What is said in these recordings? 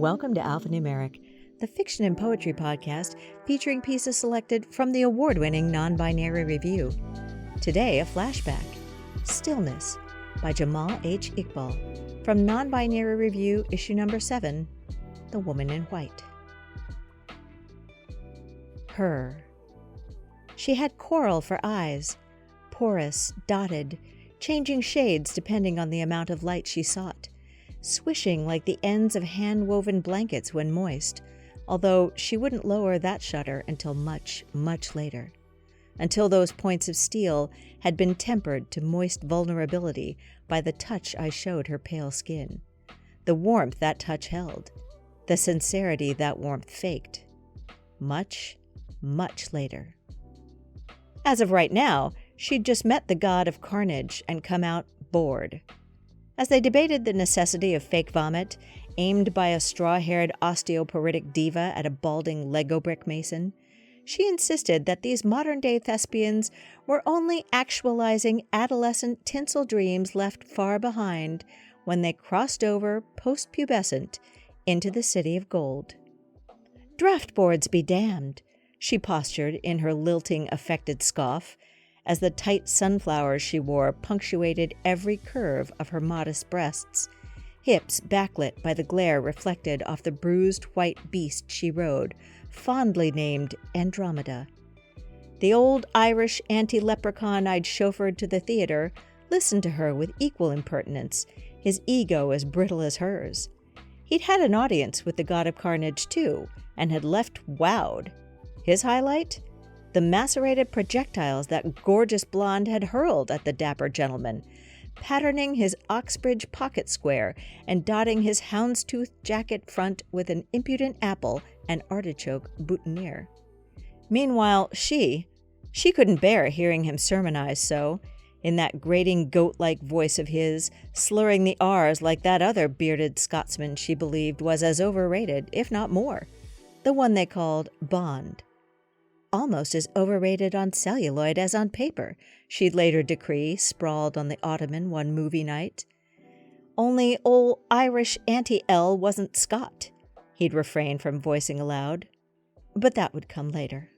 Welcome to Alphanumeric, the fiction and poetry podcast featuring pieces selected from the award-winning NonBinary Review. Today, a flashback, Stillness, by Jamal H. Iqbal, from NonBinary Review Issue number 7, The Woman in White. Her. She had coral for eyes, porous, dotted, changing shades depending on the amount of light she sought, swishing like the ends of hand-woven blankets when moist, although she wouldn't lower that shutter until much, much later. Until those points of steel had been tempered to moist vulnerability by the touch I showed her pale skin, the warmth that touch held, the sincerity that warmth faked. Much, much later. As of right now, she'd just met the god of carnage and come out bored. As they debated the necessity of fake vomit, aimed by a straw-haired osteoporotic diva at a balding Lego brick mason, she insisted that these modern-day thespians were only actualizing adolescent tinsel dreams left far behind when they crossed over, post-pubescent, into the city of gold. "Draft boards be damned," she postured in her lilting, affected scoff, as the tight sunflowers she wore punctuated every curve of her modest breasts, hips backlit by the glare reflected off the bruised white beast she rode, fondly named Andromeda. The old Irish anti-leprechaun I'd chauffeured to the theater listened to her with equal impertinence, his ego as brittle as hers. He'd had an audience with the god of carnage, too, and had left wowed. His highlight? The macerated projectiles that gorgeous blonde had hurled at the dapper gentleman, patterning his Oxbridge pocket square and dotting his houndstooth jacket front with an impudent apple and artichoke boutonniere. Meanwhile, she couldn't bear hearing him sermonize so, in that grating goat-like voice of his, slurring the R's like that other bearded Scotsman she believed was as overrated, if not more, the one they called Bond. Almost as overrated on celluloid as on paper, she'd later decree, sprawled on the ottoman one movie night. Only old Irish Auntie L wasn't Scot, he'd refrain from voicing aloud. But that would come later.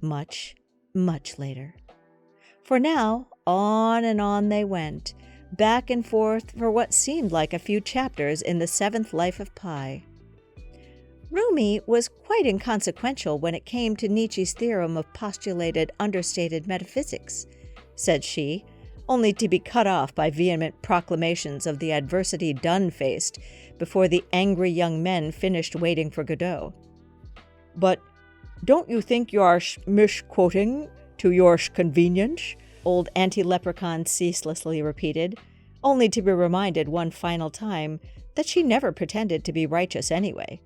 Much, much later. For now, on and on they went, back and forth for what seemed like a few chapters in the seventh life of Pi. Rumi was quite inconsequential when it came to Nietzsche's theorem of postulated understated metaphysics, said she, only to be cut off by vehement proclamations of the adversity done-faced before the angry young men finished waiting for Godot. "But don't you think you're misquoting to your convenience?" old anti-leprechaun ceaselessly repeated, only to be reminded one final time that she never pretended to be righteous anyway.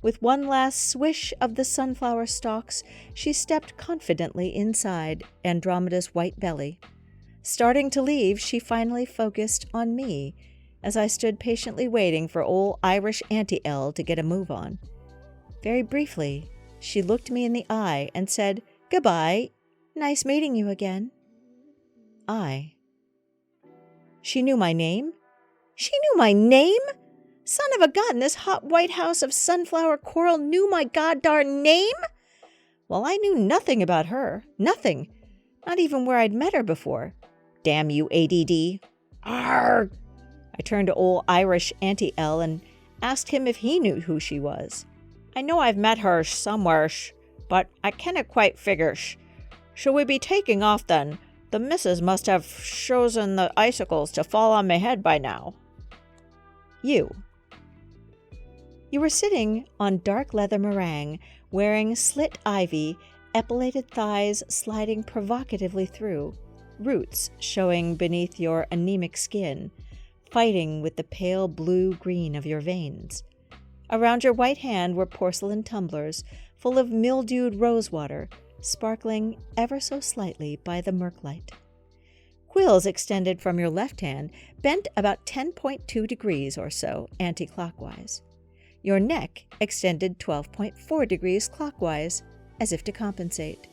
With one last swish of the sunflower stalks, she stepped confidently inside Andromeda's white belly. Starting to leave, she finally focused on me, as I stood patiently waiting for old Irish Auntie L to get a move on. Very briefly, she looked me in the eye and said, "Goodbye, nice meeting you again." She knew my name? She knew my name? Son of a god in this hot White House of sunflower coral knew my goddarn name? Well, I knew nothing about her. Nothing. Not even where I'd met her before. Damn you, ADD. Arrgh! I turned to old Irish Auntie L and asked him if he knew who she was. "I know I've met her somewhere, but I canna quite figure. Shall we be taking off then? The missus must have chosen the icicles to fall on my head by now." You were sitting on dark leather meringue, wearing slit ivy, epilated thighs sliding provocatively through, roots showing beneath your anemic skin, fighting with the pale blue-green of your veins. Around your white hand were porcelain tumblers full of mildewed rosewater, sparkling ever so slightly by the murk-light. Quills extended from your left hand, bent about 10.2 degrees or so anti-clockwise. Your neck extended 12.4 degrees clockwise, as if to compensate.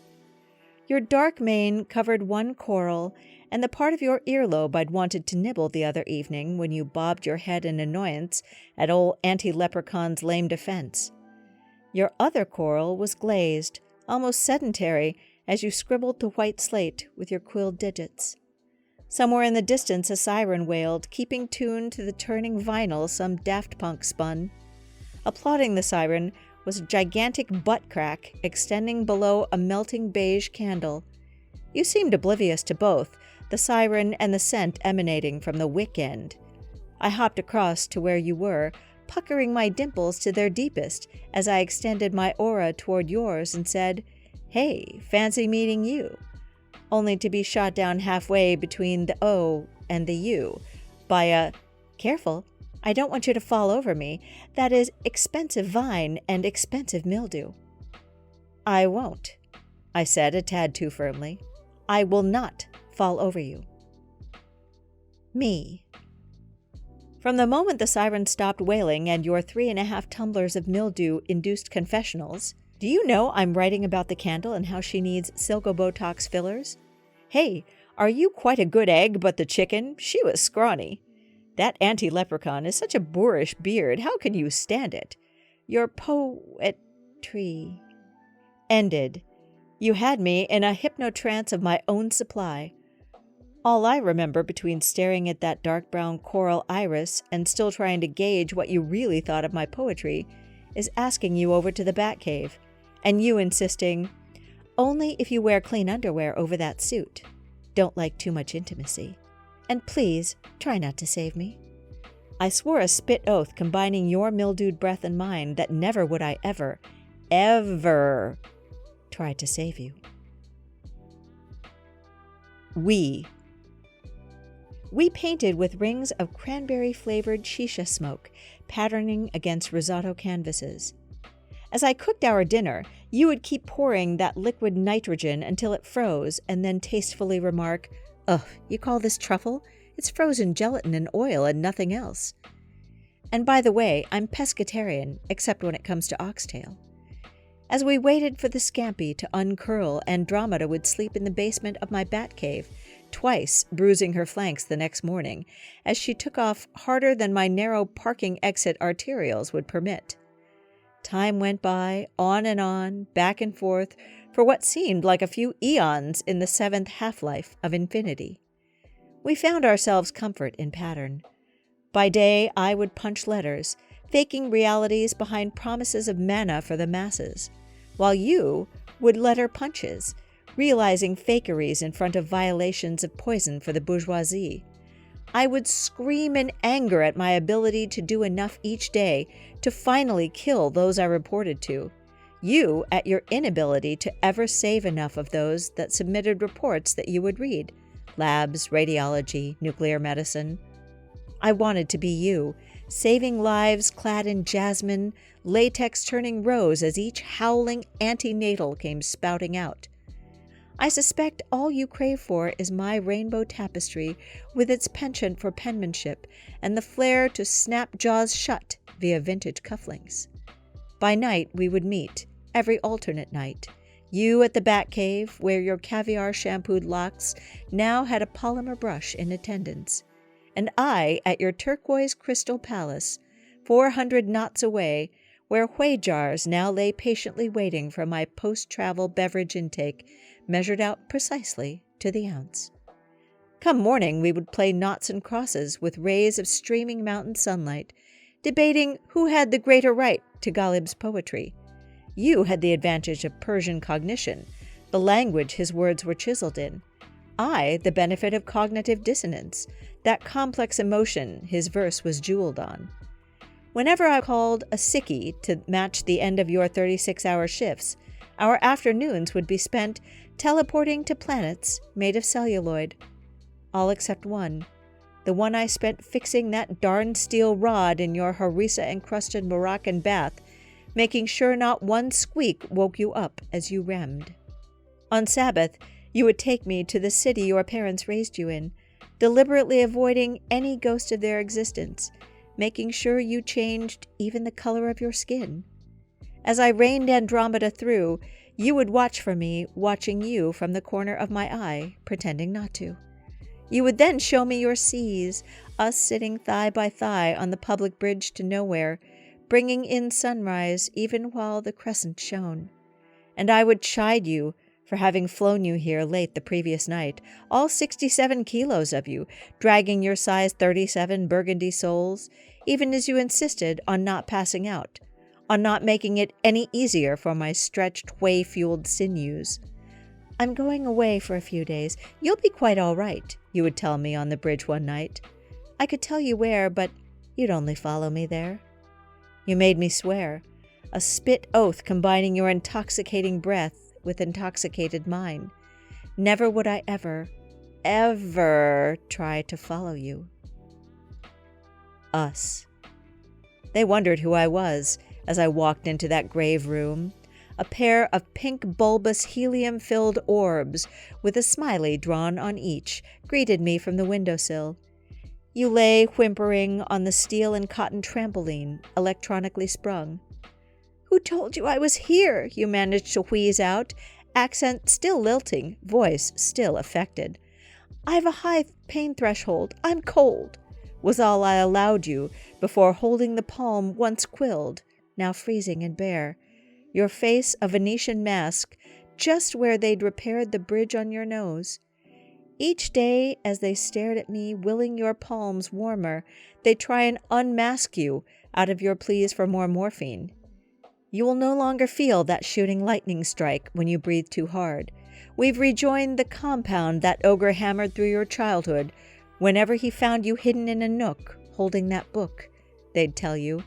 Your dark mane covered one coral and the part of your earlobe I'd wanted to nibble the other evening when you bobbed your head in annoyance at old anti-leprechaun's lame defense. Your other coral was glazed, almost sedentary, as you scribbled the white slate with your quilled digits. Somewhere in the distance a siren wailed, keeping tune to the turning vinyl some Daft Punk spun. Applauding the siren was a gigantic butt crack extending below a melting beige candle. You seemed oblivious to both, the siren and the scent emanating from the wick end. I hopped across to where you were, puckering my dimples to their deepest as I extended my aura toward yours and said, "Hey, fancy meeting you," only to be shot down halfway between the O and the U by a, "Careful, I don't want you to fall over me. That is expensive vine and expensive mildew." "I won't," I said a tad too firmly. "I will not fall over you." Me. From the moment the siren stopped wailing and your 3.5 tumblers of mildew-induced confessionals, "Do you know I'm writing about the candle and how she needs Silco-Botox fillers? Hey, are you quite a good egg, but the chicken, she was scrawny. That anti-leprechaun is such a boorish beard, how can you stand it? Your poetry..." Ended. You had me in a hypnotrance of my own supply. All I remember between staring at that dark brown coral iris and still trying to gauge what you really thought of my poetry is asking you over to the Batcave, and you insisting, "Only if you wear clean underwear over that suit. Don't like too much intimacy. And please, try not to save me." I swore a spit oath combining your mildewed breath and mine that never would I ever, ever try to save you. We painted with rings of cranberry-flavored shisha smoke, patterning against risotto canvases. As I cooked our dinner, you would keep pouring that liquid nitrogen until it froze and then tastefully remark, "Ugh, you call this truffle? It's frozen gelatin and oil and nothing else." And by the way, I'm pescatarian, except when it comes to oxtail. As we waited for the scampi to uncurl, Andromeda would sleep in the basement of my Batcave, twice bruising her flanks the next morning, as she took off harder than my narrow parking exit arterials would permit. Time went by, on, back and forth, for what seemed like a few eons in the 7th half-life of infinity. We found ourselves comfort in pattern. By day, I would punch letters, faking realities behind promises of manna for the masses, while you would letter punches, realizing fakeries in front of violations of poison for the bourgeoisie. I would scream in anger at my ability to do enough each day to finally kill those I reported to. You at your inability to ever save enough of those that submitted reports that you would read. Labs, radiology, nuclear medicine. I wanted to be you, saving lives clad in jasmine, latex turning rose as each howling antenatal came spouting out. I suspect all you crave for is my rainbow tapestry with its penchant for penmanship and the flair to snap jaws shut via vintage cufflinks. By night we would meet, every alternate night. You at the Batcave, where your caviar-shampooed locks now had a polymer brush in attendance, and I at your turquoise crystal palace, 400 knots away, where whey jars now lay patiently waiting for my post-travel beverage intake, measured out precisely to the ounce. Come morning, we would play noughts and crosses with rays of streaming mountain sunlight, debating who had the greater right to Ghalib's poetry. You had the advantage of Persian cognition, the language his words were chiseled in. I the benefit of cognitive dissonance, that complex emotion his verse was jeweled on. Whenever I called a sickie to match the end of your 36-hour shifts, our afternoons would be spent teleporting to planets made of celluloid. All except one, the one I spent fixing that darn steel rod in your harissa-encrusted Moroccan bath, making sure not one squeak woke you up as you remmed. On Sabbath, you would take me to the city your parents raised you in, deliberately avoiding any ghost of their existence, making sure you changed even the color of your skin. As I rained Andromeda through, you would watch for me, watching you from the corner of my eye, pretending not to. You would then show me your seas, us sitting thigh by thigh on the public bridge to nowhere, bringing in sunrise even while the crescent shone. And I would chide you for having flown you here late the previous night, all 67 kilos of you, dragging your size 37 burgundy soles, even as you insisted on not passing out, on not making it any easier for my stretched, whey-fueled sinews. I'm going away for a few days. You'll be quite all right, you would tell me on the bridge one night. I could tell you where, but you'd only follow me there. You made me swear, a spit oath combining your intoxicating breath with intoxicated mind. Never would I ever, ever try to follow you. Us. They wondered who I was as I walked into that grave room, a pair of pink bulbous helium-filled orbs with a smiley drawn on each greeted me from the windowsill. You lay whimpering on the steel and cotton trampoline, electronically sprung. "Who told you I was here?" you managed to wheeze out, accent still lilting, voice still affected. "I've a high pain threshold. I'm cold," was all I allowed you before holding the palm once quilled, now freezing and bare, your face a Venetian mask, just where they'd repaired the bridge on your nose. Each day, as they stared at me, willing your palms warmer, they'd try and unmask you out of your pleas for more morphine. You will no longer feel that shooting lightning strike when you breathe too hard. We've rejoined the compound that ogre hammered through your childhood whenever he found you hidden in a nook, holding that book, they'd tell you,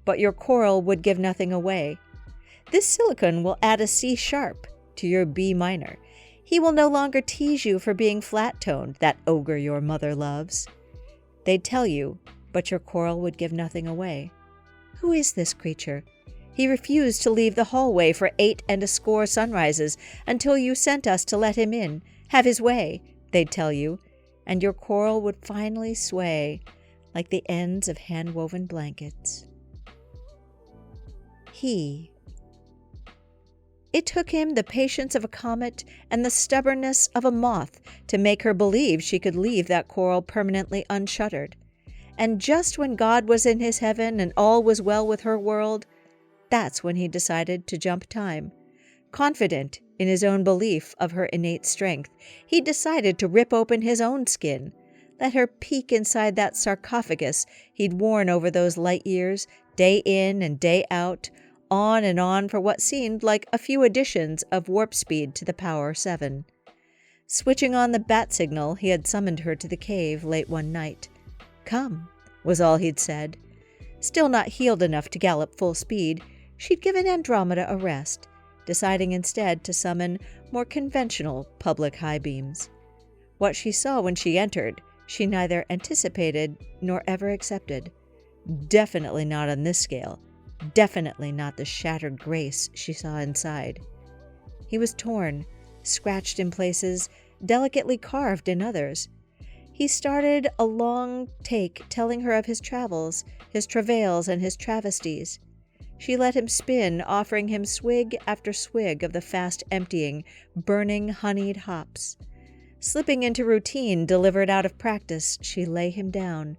but your coral would give nothing away. This silicon will add a C sharp to your B minor. He will no longer tease you for being flat-toned, that ogre your mother loves. They'd tell you, but your coral would give nothing away. Who is this creature? He refused to leave the hallway for 80 sunrises until you sent us to let him in, have his way, they'd tell you, and your coral would finally sway like the ends of hand-woven blankets. He. It took him the patience of a comet and the stubbornness of a moth to make her believe she could leave that coral permanently unshuttered. And just when God was in his heaven and all was well with her world, that's when he decided to jump time. Confident in his own belief of her innate strength, he decided to rip open his own skin, let her peek inside that sarcophagus he'd worn over those light years, day in and day out, on and on for what seemed like a few additions of warp speed to the Power 7. Switching on the bat signal, he had summoned her to the cave late one night. "Come," was all he'd said. Still not healed enough to gallop full speed, she'd given Andromeda a rest, deciding instead to summon more conventional public high beams. What she saw when she entered, she neither anticipated nor ever accepted. Definitely not on this scale. Definitely not the shattered grace she saw inside. He was torn, scratched in places, delicately carved in others. He started a long take telling her of his travels, his travails, and his travesties. She let him spin, offering him swig after swig of the fast-emptying, burning, honeyed hops. Slipping into routine delivered out of practice, she lay him down.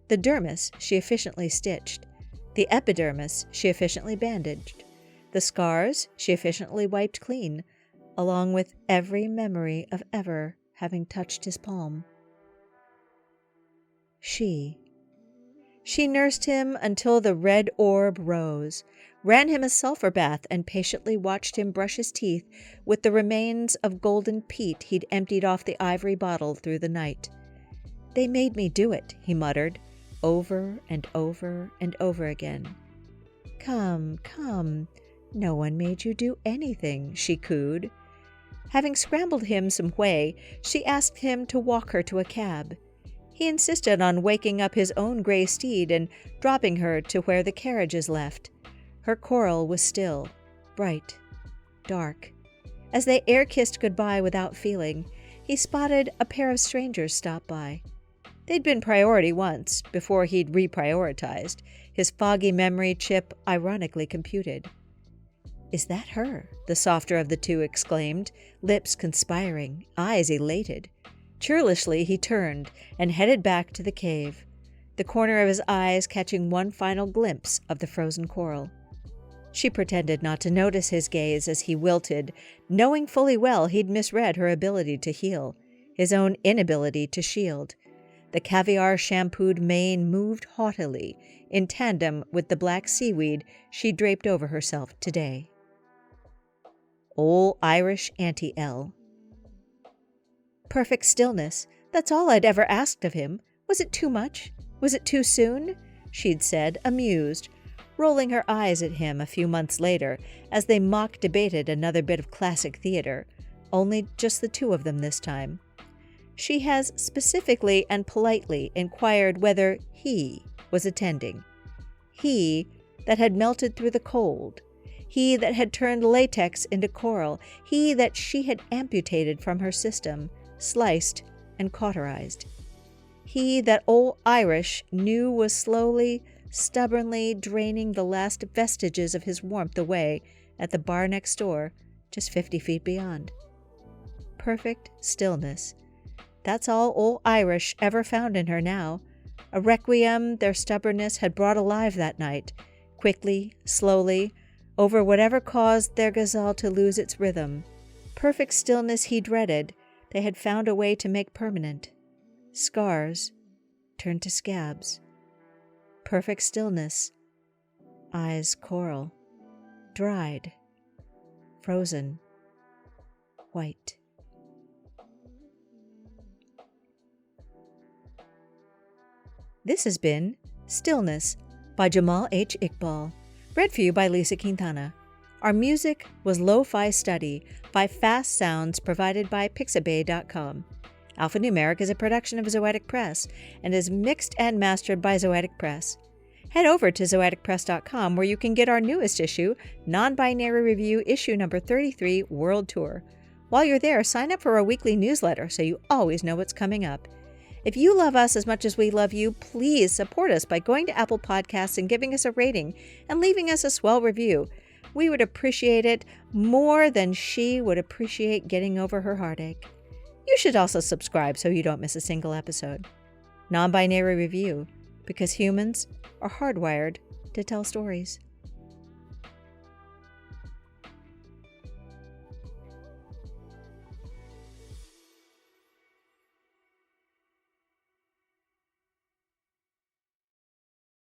The dermis she efficiently stitched. The epidermis she efficiently bandaged. The scars she efficiently wiped clean, along with every memory of ever having touched his palm. She nursed him until the red orb rose, ran him a sulfur bath, and patiently watched him brush his teeth with the remains of golden peat he'd emptied off the ivory bottle through the night. "They made me do it," he muttered, over and over and over again. "Come, come, no one made you do anything," she cooed. Having scrambled him some whey, she asked him to walk her to a cab. He insisted on waking up his own gray steed and dropping her to where the carriages left. Her coral was still, bright, dark. As they air-kissed goodbye without feeling, he spotted a pair of strangers stop by. They'd been priority once, before he'd reprioritized, his foggy memory chip ironically computed. "Is that her?" the softer of the two exclaimed, lips conspiring, eyes elated. Churlishly, he turned and headed back to the cave, the corner of his eyes catching one final glimpse of the frozen coral. She pretended not to notice his gaze as he wilted, knowing fully well he'd misread her ability to heal, his own inability to shield. The caviar-shampooed mane moved haughtily, in tandem with the black seaweed she draped over herself today. Ol' Irish Auntie L. Perfect stillness. That's all I'd ever asked of him. Was it too much? Was it too soon? She'd said, amused, rolling her eyes at him a few months later as they mock-debated another bit of classic theater, only just the two of them this time. She has specifically and politely inquired whether he was attending. He that had melted through the cold. He that had turned latex into coral. He that she had amputated from her system, sliced and cauterized. He that Ol' Irish knew was slowly, stubbornly draining the last vestiges of his warmth away at the bar next door, just 50 feet beyond. Perfect stillness. That's all Ol' Irish ever found in her now, a requiem their stubbornness had brought alive that night, quickly, slowly, over whatever caused their ghazal to lose its rhythm. Perfect stillness he dreaded, they had found a way to make permanent. Scars turned to scabs. Perfect stillness. Eyes coral. Dried. Frozen. White. This has been Stillness by Jamal H. Iqbal, read for you by Lisa Quintana. Our music was Lo-Fi Study by Fast Sounds provided by Pixabay.com. Alphanumeric is a production of Zoetic Press and is mixed and mastered by Zoetic Press. Head over to zoeticpress.com where you can get our newest issue, NonBinary Review Issue number 33, World Tour. While you're there, sign up for our weekly newsletter so you always know what's coming up. If you love us as much as we love you, please support us by going to Apple Podcasts and giving us a rating and leaving us a swell review. We would appreciate it more than she would appreciate getting over her heartache. You should also subscribe so you don't miss a single episode. Non-Binary Review, because humans are hardwired to tell stories.